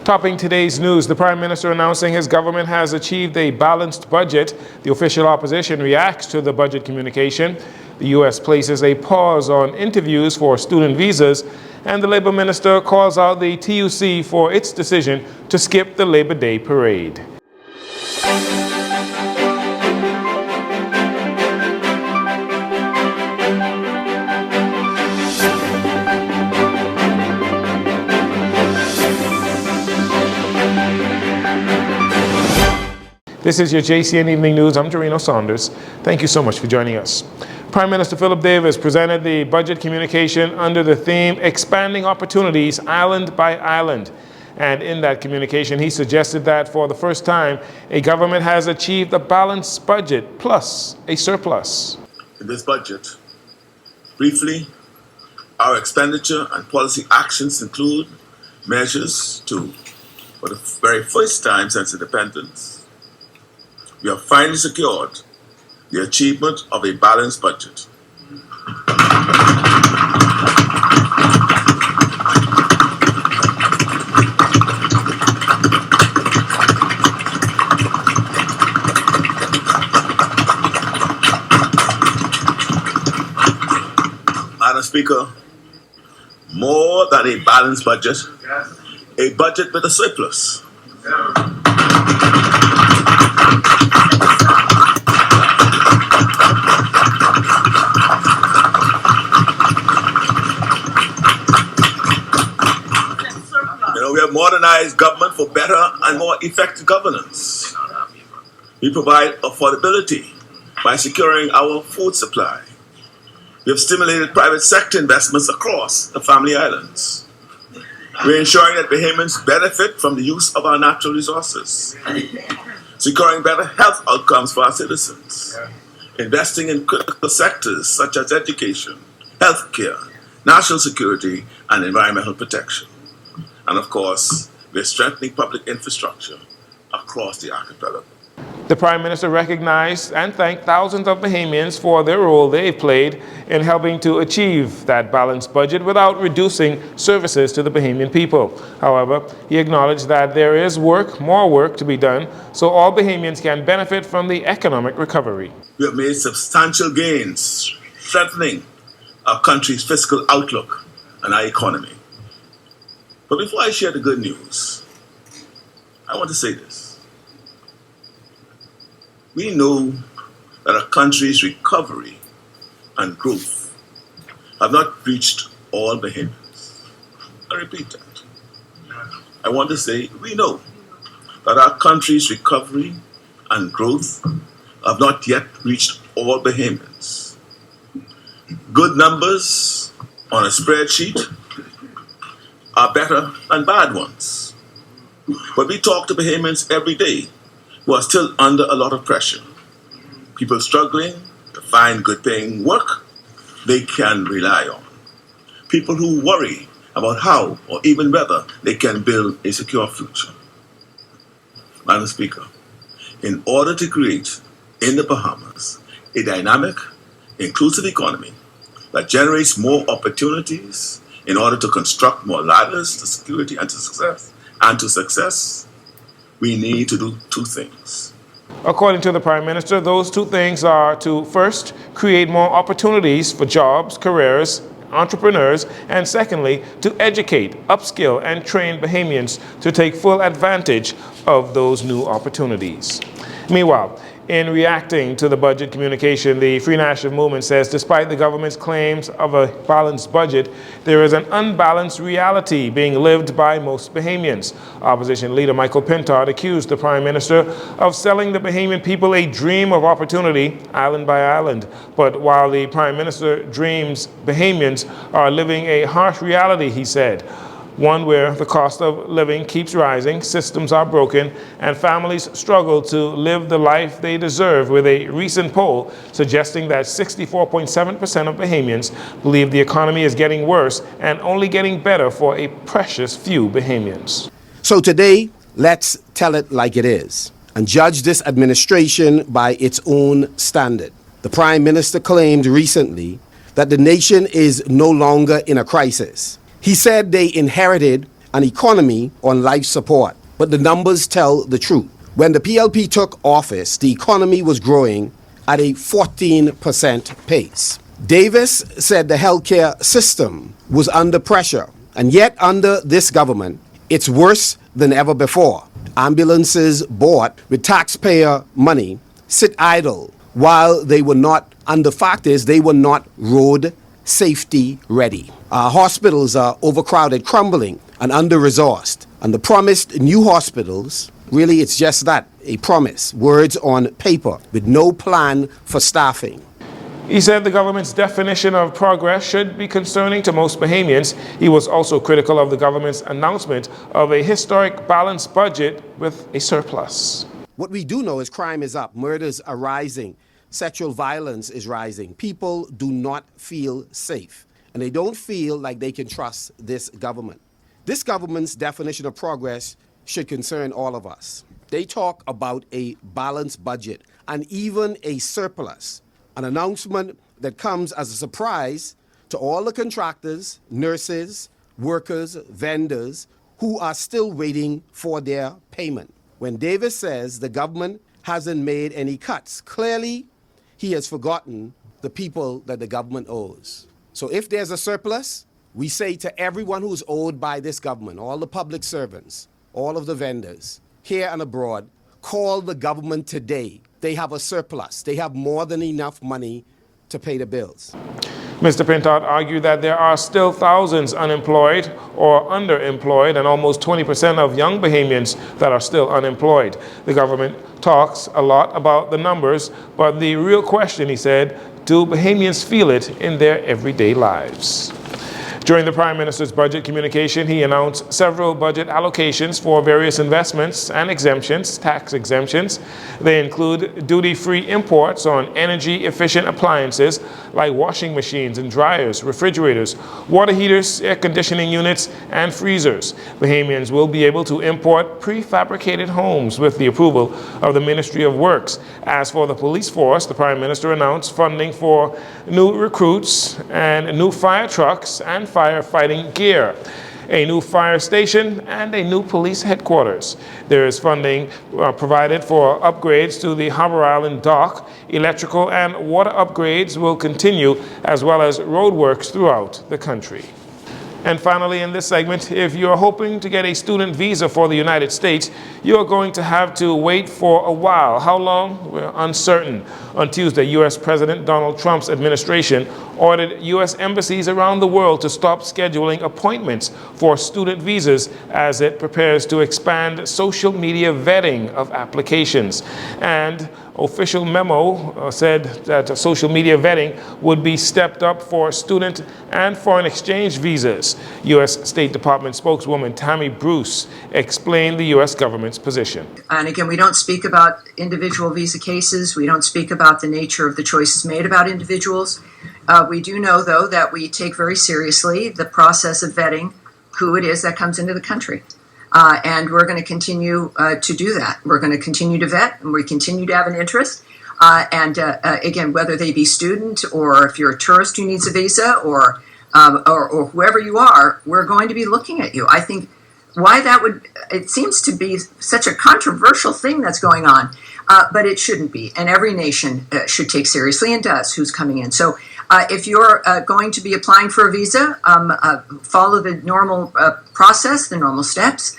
Topping today's news, the Prime Minister announcing his government has achieved a balanced budget. The official opposition reacts to the budget communication. The U.S. places a pause on interviews for student visas, and the Labour Minister calls out the TUC for its decision to skip the Labor Day parade. This is your JCN Evening News. I'm Jarino Saunders. Thank you so much for joining us. Prime Minister Philip Davis presented the budget communication under the theme Expanding Opportunities Island by Island. And in that communication, he suggested that for the first time, a government has achieved a balanced budget plus a surplus. In this budget, briefly, our expenditure and policy actions include measures to, for the very first time since independence, we have finally secured the achievement of a balanced budget. Madam Speaker, more than a balanced budget, a budget with a surplus. We have modernized government for better and more effective governance. We provide affordability by securing our food supply. We have stimulated private sector investments across the family islands. We're ensuring that Bahamians benefit from the use of our natural resources, securing better health outcomes for our citizens, investing in critical sectors such as education, healthcare, national security, and environmental protection. And of course, we're strengthening public infrastructure across the archipelago. The Prime Minister recognized and thanked thousands of Bahamians for their role they've played in helping to achieve that balanced budget without reducing services to the Bahamian people. However, he acknowledged that there is more work to be done so all Bahamians can benefit from the economic recovery. We have made substantial gains, strengthening our country's fiscal outlook and our economy. But before I share the good news, I want to say this. We know that our country's recovery and growth have not reached all Bahamians. I repeat that. I want to say we know that our country's recovery and growth have not yet reached all Bahamians. Good numbers on a spreadsheet are better than bad ones. But we talk to Bahamians every day who are still under a lot of pressure. People struggling to find good paying work they can rely on. People who worry about how or even whether they can build a secure future. Madam Speaker, in order to create in the Bahamas a dynamic, inclusive economy that generates more opportunities in order to construct more ladders to security and to success, we need to do two things. According to the Prime Minister, those two things are to first, create more opportunities for jobs, careers, entrepreneurs, and secondly, to educate, upskill, and train Bahamians to take full advantage of those new opportunities. Meanwhile, in reacting to the budget communication, the Free National Movement says despite the government's claims of a balanced budget, there is an unbalanced reality being lived by most Bahamians. Opposition leader Michael Pintard accused the Prime Minister of selling the Bahamian people a dream of opportunity, island by island. But while the Prime Minister dreams, Bahamians are living a harsh reality, he said. One where the cost of living keeps rising, systems are broken, and families struggle to live the life they deserve, with a recent poll suggesting that 64.7% of Bahamians believe the economy is getting worse and only getting better for a precious few Bahamians. So today, let's tell it like it is and judge this administration by its own standard. The Prime Minister claimed recently that the nation is no longer in a crisis. He said they inherited an economy on life support. But the numbers tell the truth. When the PLP took office, the economy was growing at a 14% pace. Davis said the healthcare system was under pressure, and yet under this government, it's worse than ever before. Ambulances bought with taxpayer money sit idle while they were not, and the fact is they were not road safety ready. Our hospitals are overcrowded, crumbling, and under-resourced. And the promised new hospitals, really it's just that, a promise, words on paper, with no plan for staffing. He said the government's definition of progress should be concerning to most Bahamians. He was also critical of the government's announcement of a historic balanced budget with a surplus. What we do know is crime is up, murders are rising, sexual violence is rising. People do not feel safe, and they don't feel like they can trust this government. This government's definition of progress should concern all of us. They talk about a balanced budget and even a surplus, an announcement that comes as a surprise to all the contractors, nurses, workers, vendors who are still waiting for their payment. When Davis says the government hasn't made any cuts, clearly he has forgotten the people that the government owes. So if there's a surplus, we say to everyone who's owed by this government, all the public servants, all of the vendors, here and abroad, call the government today. They have a surplus. They have more than enough money to pay the bills. Mr. Pintaud argued that there are still thousands unemployed or underemployed and almost 20% of young Bahamians that are still unemployed. The government talks a lot about the numbers, but the real question, he said, do Bahamians feel it in their everyday lives? During the Prime Minister's budget communication, he announced several budget allocations for various investments and exemptions, tax exemptions. They include duty-free imports on energy-efficient appliances like washing machines and dryers, refrigerators, water heaters, air conditioning units, and freezers. Bahamians will be able to import prefabricated homes with the approval of the Ministry of Works. As for the police force, the Prime Minister announced funding for new recruits and new fire trucks and firefighting gear, a new fire station, and a new police headquarters. There is funding provided for upgrades to the Harbor Island dock. Electrical and water upgrades will continue, as well as roadworks throughout the country. And finally, in this segment, if you're hoping to get a student visa for the United States, you're going to have to wait for a while. How long? We're uncertain. On Tuesday, U.S. President Donald Trump's administration ordered U.S. embassies around the world to stop scheduling appointments for student visas as it prepares to expand social media vetting of applications. And official memo said that social media vetting would be stepped up for student and foreign exchange visas. U.S. State Department spokeswoman Tammy Bruce explained the U.S. government's position. And again, we don't speak about individual visa cases. We don't speak about the nature of the choices made about individuals. We do know, though, that we take very seriously the process of vetting who it is that comes into the country. And we're going to continue to do that. We're going to continue to vet, and we continue to have an interest. Again, whether they be student or if you're a tourist who needs a visa or whoever you are, we're going to be looking at you. I think why that would, it seems to be such a controversial thing that's going on, but it shouldn't be. And every nation should take seriously and does who's coming in. So if you're going to be applying for a visa, follow the normal process, the normal steps.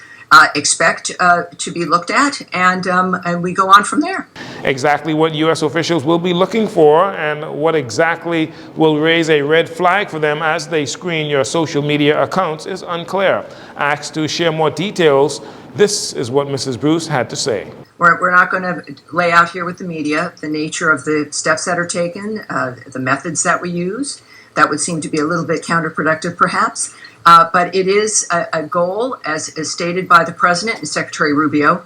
Expect to be looked at, and we go on from there. Exactly what U.S. officials will be looking for and what exactly will raise a red flag for them as they screen your social media accounts is unclear. Asked to share more details, this is what Mrs. Bruce had to say. We're not going to lay out here with the media the nature of the steps that are taken, the methods that we use. That would seem to be a little bit counterproductive, perhaps. But it is a goal, as stated by the President and Secretary Rubio,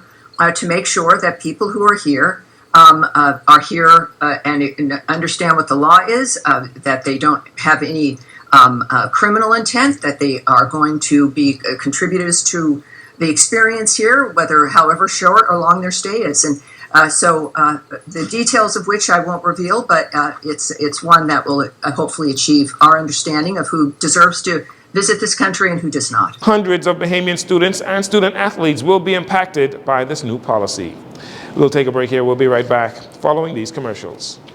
to make sure that people who are here and understand what the law is, that they don't have any criminal intent, that they are going to be contributors to the experience here, however short or long their stay is. And so the details of which I won't reveal, but it's one that will hopefully achieve our understanding of who deserves to visit this country and who does not. Hundreds of Bahamian students and student athletes will be impacted by this new policy. We'll take a break here. We'll be right back following these commercials.